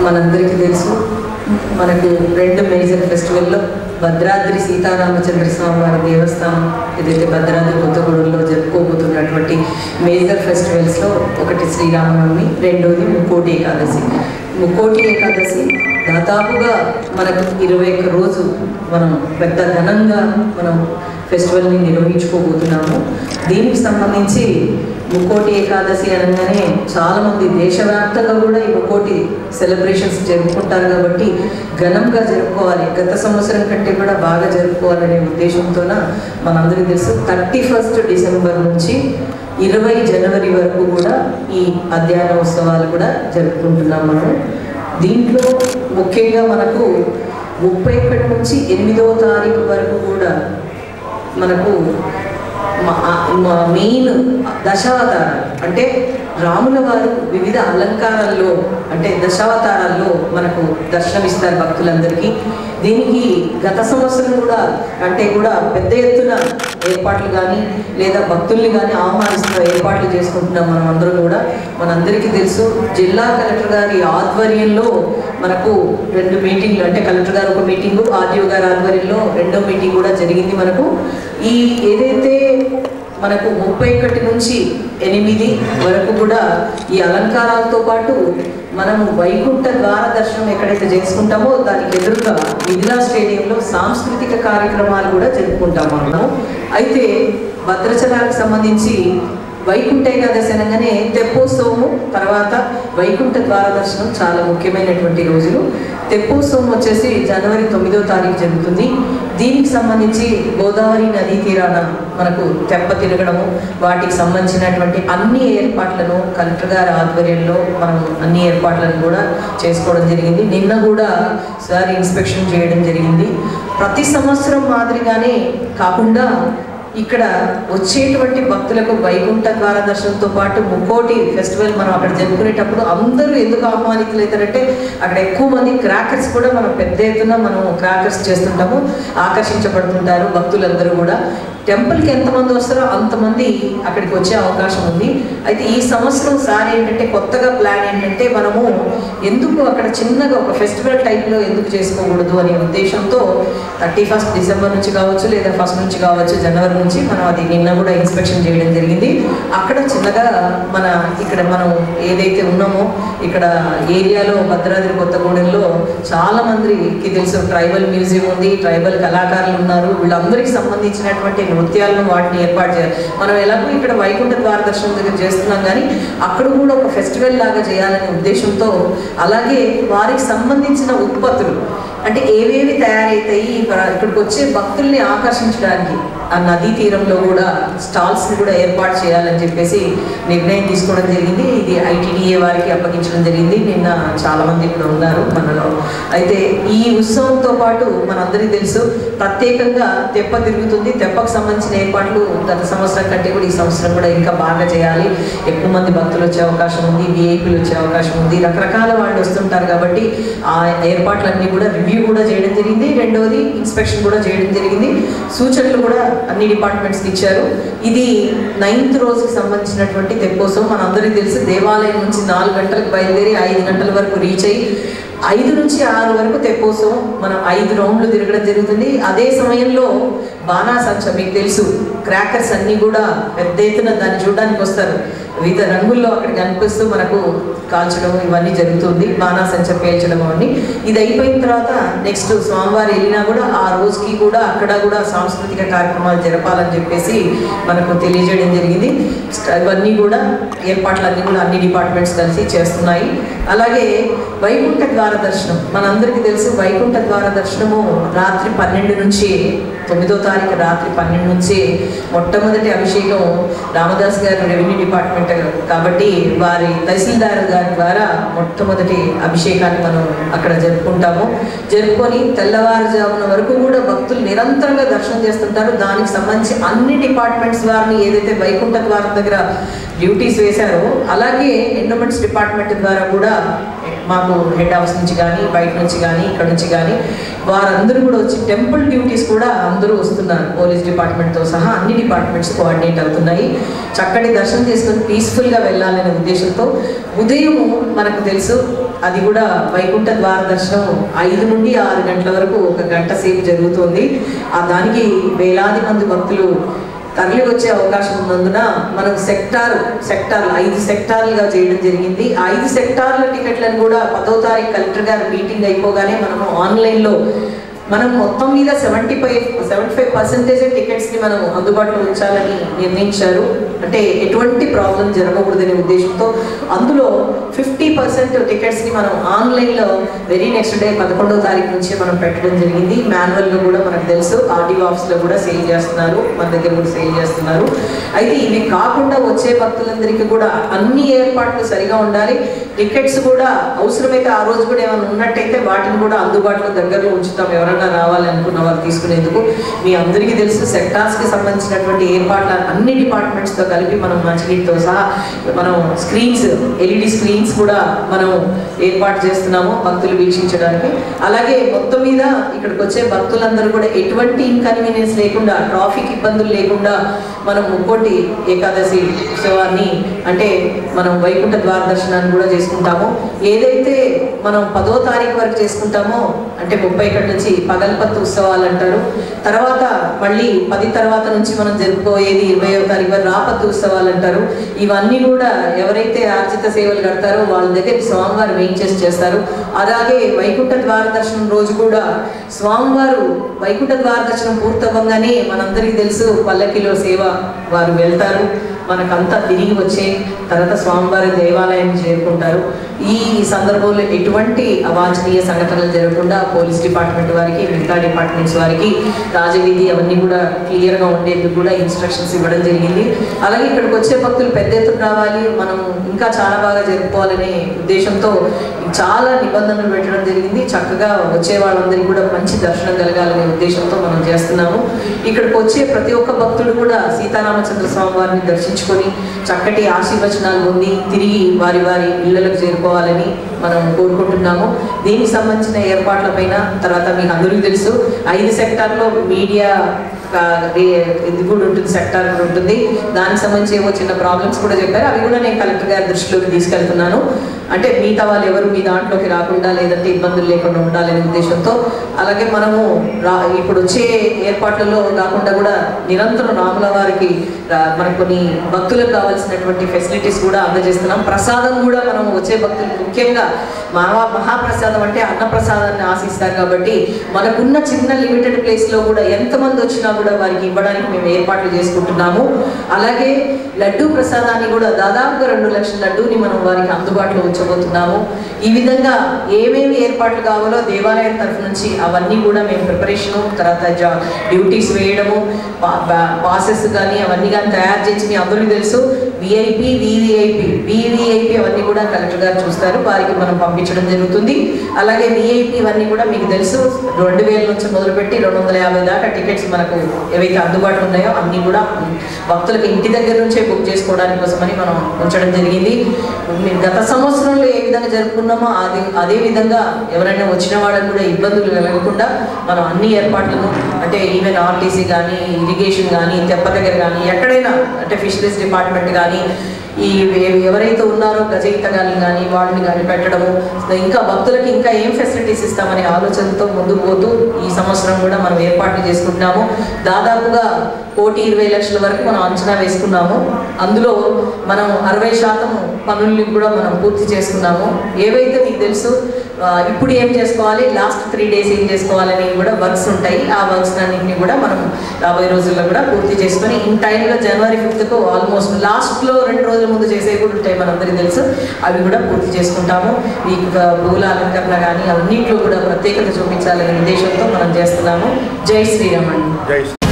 మనందరికీ తెలుసు మనకు రెండు మేజర్ ఫెస్టివల్లో భద్రాద్రి సీతారామచంద్ర స్వామి వారి దేవస్థానం ఏదైతే భద్రాద్రి కొత్తగూడెంలో జరుపుకోబోతున్నటువంటి మేజర్ ఫెస్టివల్స్లో ఒకటి శ్రీరామనవమి, రెండోది ముక్కోటి ఏకాదశి. ముక్కోటి ఏకాదశి దాదాపుగా మనకు 21 రోజు మనం పెద్ద ఘనంగా మనం ఫెస్టివల్ని నిర్వహించుకోబోతున్నాము. దీనికి సంబంధించి ముక్కోటి ఏకాదశి అనగానే చాలామంది దేశవ్యాప్తంగా కూడా ఈ ముక్కోటి సెలబ్రేషన్స్ జరుపుకుంటారు కాబట్టి ఘనంగా జరుపుకోవాలి, గత సంవత్సరం కంటే కూడా బాగా జరుపుకోవాలనే ఉద్దేశంతోన మనందరికీ తెలుసు 31 డిసెంబర్ నుంచి 20 జనవరి వరకు కూడా ఈ అధ్యయన ఉత్సవాలు కూడా జరుపుకుంటున్నాం మనం. దీంట్లో ముఖ్యంగా మనకు 31 నుంచి 8వ తారీఖు వరకు కూడా మనకు మెయిన్ దశావతారాలు అంటే రాముల వారు వివిధ అలంకారాల్లో అంటే దశావతారాల్లో మనకు దర్శనమిస్తారు భక్తులందరికీ. దీనికి గత సంవత్సరం కూడా అంటే కూడా పెద్ద ఎత్తున ఏర్పాట్లు కానీ లేదా భక్తుల్ని కానీ ఆహ్వానిస్తున్న ఏర్పాట్లు చేసుకుంటున్నాం మనం అందరం కూడా. మనందరికీ తెలుసు జిల్లా కలెక్టర్ గారి ఆధ్వర్యంలో మనకు 2 మీటింగ్లు అంటే కలెక్టర్ గారు ఒక మీటింగు, ఆర్డీఓ గారి ఆధ్వర్యంలో 2వ మీటింగ్ కూడా జరిగింది. మనకు ఈ ఏదైతే మనకు 31 నుంచి 8 వరకు కూడా ఈ అలంకారాలతో పాటు మనము వైకుంఠ ద్వార దర్శనం ఎక్కడైతే చేసుకుంటామో దానికి ఎదురుగా మిథిలా స్టేడియంలో సాంస్కృతిక కార్యక్రమాలు కూడా జరుపుకుంటాము మనం. అయితే భద్రాచలానికి సంబంధించి వైకుంఠ ఏకాదశి అనగానే తెప్పోత్సవము తర్వాత వైకుంఠ ద్వార దర్శనం చాలా ముఖ్యమైనటువంటి రోజులు. తెప్పోత్సవం వచ్చేసి జనవరి 9వ తారీఖు జరుగుతుంది. దీనికి సంబంధించి గోదావరి నదీ తీరాన మనకు తెప్ప తిరగడము, వాటికి సంబంధించినటువంటి అన్ని ఏర్పాట్లను కలెక్టర్ గారి ఆధ్వర్యంలో మనం అన్ని ఏర్పాట్లను కూడా చేసుకోవడం జరిగింది. నిన్న కూడా సార్ ఇన్స్పెక్షన్ చేయడం జరిగింది. ప్రతి సంవత్సరం మాదిరిగానే కాకుండా ఇక్కడ వచ్చేటువంటి భక్తులకు వైకుంఠ ద్వార దర్శనంతో పాటు ముక్కోటి ఫెస్టివల్ మనం అక్కడ జరుపుకునేటప్పుడు అందరూ ఎందుకు ఆహ్వానితులవుతారంటే అక్కడ ఎక్కువ మంది క్రాకర్స్ కూడా మనం పెద్ద ఎత్తున మనం క్రాకర్స్ చేస్తుంటాము, ఆకర్షించబడుతుంటారు భక్తులందరూ కూడా. టెంపుల్కి ఎంతమంది వస్తారో అంతమంది అక్కడికి వచ్చే అవకాశం ఉంది. అయితే ఈ సంవత్సరం సార్ ఏంటంటే కొత్తగా ప్లాన్ ఏంటంటే మనము ఎందుకు అక్కడ చిన్నగా ఒక ఫెస్టివల్ టైప్లో ఎందుకు చేసుకోకూడదు అనే ఉద్దేశంతో 31 డిసెంబర్ నుంచి కావచ్చు లేదా 1 నుంచి కావచ్చు జనవరి నుంచి మనం అది నిన్న కూడా ఇన్స్పెక్షన్ చేయడం జరిగింది. అక్కడ చిన్నగా మన ఇక్కడ మనం ఏదైతే ఉన్నామో ఇక్కడ ఏరియాలో భద్రాద్రి కొత్తగూడెంలో చాలా మందికి తెలుసు ట్రైబల్ మ్యూజియం ఉంది, ట్రైబల్ కళాకారులు ఉన్నారు. వీళ్ళందరికీ సంబంధించినటువంటి నృత్యాలను వాటిని ఏర్పాటు చేయాలి. మనం ఎలాగో ఇక్కడ వైకుంఠ ద్వార దర్శనం దగ్గర చేస్తున్నాం కానీ అక్కడ కూడా ఒక ఫెస్టివల్ లాగా చేయాలనే ఉద్దేశంతో అలాగే వారికి సంబంధించిన ఉత్పత్తులు అంటే ఏవేవి తయారవుతాయి ఇక్కడికి వచ్చే భక్తుల్ని ఆకర్షించడానికి ఆ నదీ తీరంలో కూడా స్టాల్స్ని కూడా ఏర్పాటు చేయాలని చెప్పేసి నిర్ణయం తీసుకోవడం జరిగింది. ఇది ఐటీడీఏ వారికి అప్పగించడం జరిగింది. నిన్న చాలామంది ఇక్కడ ఉన్నారు మనలో. అయితే ఈ ఉత్సవంతో పాటు మనందరికీ తెలుసు ప్రత్యేకంగా తెప్ప తిరుగుతుంది. తెప్పకు సంబంధించిన ఏర్పాట్లు గత సంవత్సరం కంటే కూడా ఈ సంవత్సరం కూడా ఇంకా బాగా చేయాలి. ఎక్కువ మంది భక్తులు వచ్చే అవకాశం ఉంది, విఐపీలు వచ్చే అవకాశం ఉంది, రకరకాల వాళ్ళు వస్తుంటారు కాబట్టి ఆ ఏర్పాట్లన్నీ కూడా రివ్యూ కూడా చేయడం జరిగింది. రెండవది ఇన్స్పెక్షన్ కూడా చేయడం జరిగింది. సూచనలు కూడా అన్ని డిపార్ట్మెంట్స్కి ఇచ్చారు. ఇది 9th రోజుకి సంబంధించినటువంటి తెప్పోత్సవం. మనందరికీ తెలుసు దేవాలయం నుంచి 4 గంటలకు బయలుదేరి 5 గంటల వరకు రీచ్ అయ్యి 5 నుంచి 6 వరకు తెప్పోత్సవం మనం 5 రౌండ్లు తిరగడం జరుగుతుంది. అదే సమయంలో బాణాసంచ మీకు తెలుసు క్రాకర్స్ అన్నీ కూడా పెద్ద ఎత్తున దాన్ని చూడడానికి వస్తారు. వివిధ రంగుల్లో అక్కడ కనిపిస్తూ మనకు కాల్చడం ఇవన్నీ జరుగుతుంది, బాణాసంచ పేల్చడం అవన్నీ. ఇది అయిపోయిన తర్వాత నెక్స్ట్ స్వామివారి వెళ్ళినా కూడా ఆ రోజుకి కూడా అక్కడ కూడా సాంస్కృతిక కార్యక్రమాలు జరపాలని చెప్పేసి మనకు తెలియజేయడం జరిగింది. ఇవన్నీ కూడా ఏర్పాట్లన్నీ కూడా అన్ని డిపార్ట్మెంట్స్ కలిసి చేస్తున్నాయి. అలాగే వైకుంఠ ద్వార దర్శనం మనందరికీ తెలుసు. వైకుంఠ ద్వార దర్శనము రాత్రి 12 నుంచి 9వ తారీఖు రాత్రి 12 నుంచి మొట్టమొదటి అభిషేకం రామదాస్ గారు రెవెన్యూ డిపార్ట్మెంట్ కాబట్టి వారి తహసీల్దార్ గారి ద్వారా మొట్టమొదటి అభిషేకాన్ని మనం అక్కడ జరుపుకుంటాము. జరుపుకొని తెల్లవారుజామున వరకు కూడా భక్తులు నిరంతరంగా దర్శనం చేస్తుంటారు. దానికి సంబంధించి అన్ని డిపార్ట్మెంట్స్ వారిని ఏదైతే వైకుంఠ ద్వారం దగ్గర డ్యూటీస్ వేశారో అలాగే ఎండోమెంట్స్ డిపార్ట్మెంట్ ద్వారా కూడా మాకు హెడ్ ఆఫీస్ నుంచి కానీ బయట నుంచి కానీ ఇక్కడ నుంచి కానీ వారందరూ కూడా వచ్చి టెంపుల్ డ్యూటీస్ కూడా అందరూ వస్తున్నారు. పోలీస్ డిపార్ట్మెంట్తో సహా అన్ని డిపార్ట్మెంట్స్ కోఆర్డినేట్ అవుతున్నాయి. చక్కటి దర్శనం చేసుకొని పీస్ఫుల్గా వెళ్ళాలనే ఉద్దేశంతో ఉదయం మనకు తెలుసు అది కూడా వైకుంఠ ద్వార దర్శనం 5 నుండి 6 గంటల వరకు 1 గంట సేపు జరుగుతుంది. దానికి వేలాది మంది భక్తులు తరలి వచ్చే అవకాశం ఉన్నందున మనం సెక్టార్లు 5 సెక్టార్లుగా చేయడం జరిగింది. 5 సెక్టార్ల టికెట్లను కూడా 10వ తారీఖు కలెక్టర్ గారు మీటింగ్ అయిపోగానే మనము ఆన్లైన్లో మనం మొత్తం మీద 75% టికెట్స్ని మనం అందుబాటులో ఉంచాలని నిర్ణయించారు. అంటే ఎటువంటి ప్రాబ్లం జరగకూడదనే ఉద్దేశంతో అందులో 50% టికెట్స్ని మనం ఆన్లైన్లో వెరీ నెక్స్ట్ డే 11వ తారీఖు నుంచి మనం పెట్టడం జరిగింది. మాన్యువల్గా కూడా మనకు తెలుసు ఆర్డీఓ ఆఫీస్లో కూడా సేల్ చేస్తున్నారు, మన దగ్గర కూడా సేల్ చేస్తున్నారు. అయితే ఇవి కాకుండా వచ్చే భక్తులందరికీ కూడా అన్ని ఏర్పాట్లు సరిగా ఉండాలి. టికెట్స్ కూడా అవసరమైతే ఆ రోజు కూడా ఏమైనా ఉన్నట్టయితే వాటిని కూడా అందుబాటులో దగ్గరలో ఉంచుతాం. ఎవరైనా రావాలి అనుకున్న వారు తీసుకునేందుకు. మీ అందరికీ తెలుసు సెక్టార్స్కి సంబంధించినటువంటి ఏర్పాట్లు అన్ని డిపార్ట్మెంట్స్తో కలిపి మనం మంచినీటితో సహా మనం స్క్రీన్స్ LED స్క్రీన్స్ కూడా మనం ఏర్పాటు చేస్తున్నాము భక్తులు వీక్షించడానికి. అలాగే మొత్తం మీద ఇక్కడికి వచ్చే భక్తులందరూ కూడా ఎటువంటి ఇన్కన్వీనియన్స్ లేకుండా, ట్రాఫిక్ ఇబ్బందులు లేకుండా మనం ముక్కోటి ఏకాదశి ఉత్సవాన్ని అంటే మనం వైకుంఠ ద్వార దర్శనాన్ని కూడా చేసుకుంటాము. ఏదైతే మనం 10వ తారీఖు వరకు చేసుకుంటామో అంటే 31 నుంచి పగల్పత్తు ఉత్సవాలు అంటారు. తర్వాత మళ్ళీ 10 తర్వాత నుంచి మనం జరుపుకోయేది 20వ తారీఖు వరకు రాపత్తు ఉత్సవాలు అంటారు. ఇవన్నీ కూడా ఎవరైతే ఆర్జిత సేవలు కడతారో వాళ్ళ దగ్గర స్వామివారు వేయించేసి చేస్తారు. అలాగే వైకుంఠ ద్వార దర్శనం రోజు కూడా స్వామివారు వైకుంఠ ద్వార దర్శనం పూర్తవ్వగానే మనందరికీ తెలుసు పల్లకిలో సేవ వారు వెళ్తారు. మనకంతా తిరిగి వచ్చే తర్వాత స్వామివారి దేవాలయాన్ని చేరుకుంటారు. ఈ సందర్భంలో ఎటువంటి అవాంఛనీయ సంఘటనలు జరగకుండా పోలీస్ డిపార్ట్మెంట్ వారికి, మిగతా డిపార్ట్మెంట్స్ వారికి రాజవీధి అవన్నీ కూడా క్లియర్గా ఉండేందుకు కూడా ఇన్స్ట్రక్షన్స్ ఇవ్వడం జరిగింది. అలాగే ఇక్కడికి వచ్చే భక్తులు పెద్ద ఎత్తున రావాలి, మనం ఇంకా చాలా బాగా జరుపుకోవాలనే ఉద్దేశంతో చాలా నిబంధనలు పెట్టడం జరిగింది. చక్కగా వచ్చే వాళ్ళందరికీ కూడా మంచి దర్శనం కలగాలనే ఉద్దేశంతో మనం చేస్తున్నాము. ఇక్కడికి వచ్చే ప్రతి ఒక్క భక్తుడు కూడా సీతారామచంద్ర స్వామి వారిని దర్శించుకొని చక్కటి ఆశీర్వచనాలు పొంది తిరిగి వారి వారి ఇళ్లకు చేరుకోవాలని మనం కోరుకుంటున్నాము. దీనికి సంబంధించిన ఏర్పాట్లపైన తర్వాత మీకు అందరికీ తెలుసు 5 సెక్టార్లో మీడియా ఇది కూడా ఉంటుంది, సెక్టార్ కూడా ఉంటుంది. దానికి సంబంధించి ఏవో చిన్న ప్రాబ్లమ్స్ కూడా చెప్పారు. అవి కూడా నేను కలెక్టర్ గారి దృష్టిలోకి తీసుకెళ్తున్నాను. అంటే మిగతా వాళ్ళు ఎవరు మీ దాంట్లోకి రాకుండా లేదంటే ఇబ్బందులు లేకుండా ఉండాలనే ఉద్దేశంతో. అలాగే మనము ఇప్పుడు వచ్చే ఏర్పాట్లలో కాకుండా కూడా నిరంతరం రాముల వారికి మనకు కొన్ని భక్తులకు కావాల్సినటువంటి ఫెసిలిటీస్ కూడా అందజేస్తున్నాం. ప్రసాదం కూడా మనం వచ్చే భక్తులు ముఖ్యంగా మహాప్రసాదం అంటే అన్నప్రసాదాన్ని ఆశిస్తారు కాబట్టి మనకున్న చిన్న లిమిటెడ్ ప్లేస్లో కూడా ఎంతమంది వచ్చినా కూడా వారికి ఇవ్వడానికి మేము ఏర్పాట్లు చేసుకుంటున్నాము. అలాగే లడ్డూ ప్రసాదాన్ని కూడా దాదాపుగా 2 లక్షల లడ్డూని మనం వారికి అందుబాటులో ఉంచబోతున్నాము. ఈ విధంగా ఏమేమి ఏర్పాట్లు కావాలో దేవాలయం తరఫు నుంచి అవన్నీ కూడా మేము ప్రిపరేషను, తర్వాత డ్యూటీస్ వేయడము, పాసెస్ కానీ అవన్నీ కానీ తయారు చేసి మీ అందరికీ తెలుసు VIP, VVIP అవన్నీ కూడా కలెక్టర్ గారు చూస్తారు. వారికి మనం పంపించడం జరుగుతుంది. అలాగే VIP ఇవన్నీ కూడా మీకు తెలుసు 2000 నుంచి మొదలుపెట్టి 250 దాకా టికెట్స్ మనకు ఏవైతే అందుబాటులో ఉన్నాయో అన్నీ కూడా భక్తులకు ఇంటి దగ్గర నుంచే బుక్ చేసుకోవడానికి కోసమని మనం ఉంచడం జరిగింది. గత సంవత్సరంలో ఏ విధంగా జరుపుకున్నామో అదే విధంగా ఎవరైనా వచ్చిన వాళ్ళకి కూడా ఇబ్బందులు కలగకుండా మనం అన్ని ఏర్పాట్లను అంటే ఈవెన్ RTC కానీ, ఇరిగేషన్ కానీ, తెప్ప దగ్గర కానీ, ఎక్కడైనా అంటే ఫిషరీస్ డిపార్ట్మెంట్ కానీ ఈ ఎవరైతే ఉన్నారో గజయితగాన్ని కానీ వాళ్ళని కానీ పెట్టడము, ఇంకా భక్తులకి ఇంకా ఏం ఫెసిలిటీస్ ఇస్తామనే ఆలోచనతో ముందుకు పోతూ ఈ సంవత్సరం కూడా మనం ఏర్పాట్లు చేసుకుంటున్నాము. దాదాపుగా 1,20,00,000 వరకు మనం అంచనా వేసుకున్నాము. అందులో మనం 60% పనుల్ని కూడా మనం పూర్తి చేసుకున్నాము. ఏవైతే మీకు తెలుసు ఇప్పుడు ఏం చేసుకోవాలి, లాస్ట్ 3 days ఏం చేసుకోవాలని కూడా వర్క్స్ ఉంటాయి. ఆ వర్క్స్ అన్నింటినీ కూడా మనం రాబోయే రోజుల్లో కూడా పూర్తి చేసుకొని ఇన్ టైంలో January 5th ఆల్మోస్ట్ లాస్ట్లో 2 రోజుల ముందు చేసేవి కూడా ఉంటాయి, మనందరికీ తెలుసు. అవి కూడా పూర్తి చేసుకుంటాము. ఈ పూల అలంకరణ కానీ అన్నింటిలో కూడా ప్రత్యేకత చూపించాలనే ఉద్దేశంతో మనం చేస్తున్నాము. జై శ్రీరామ్ అండి.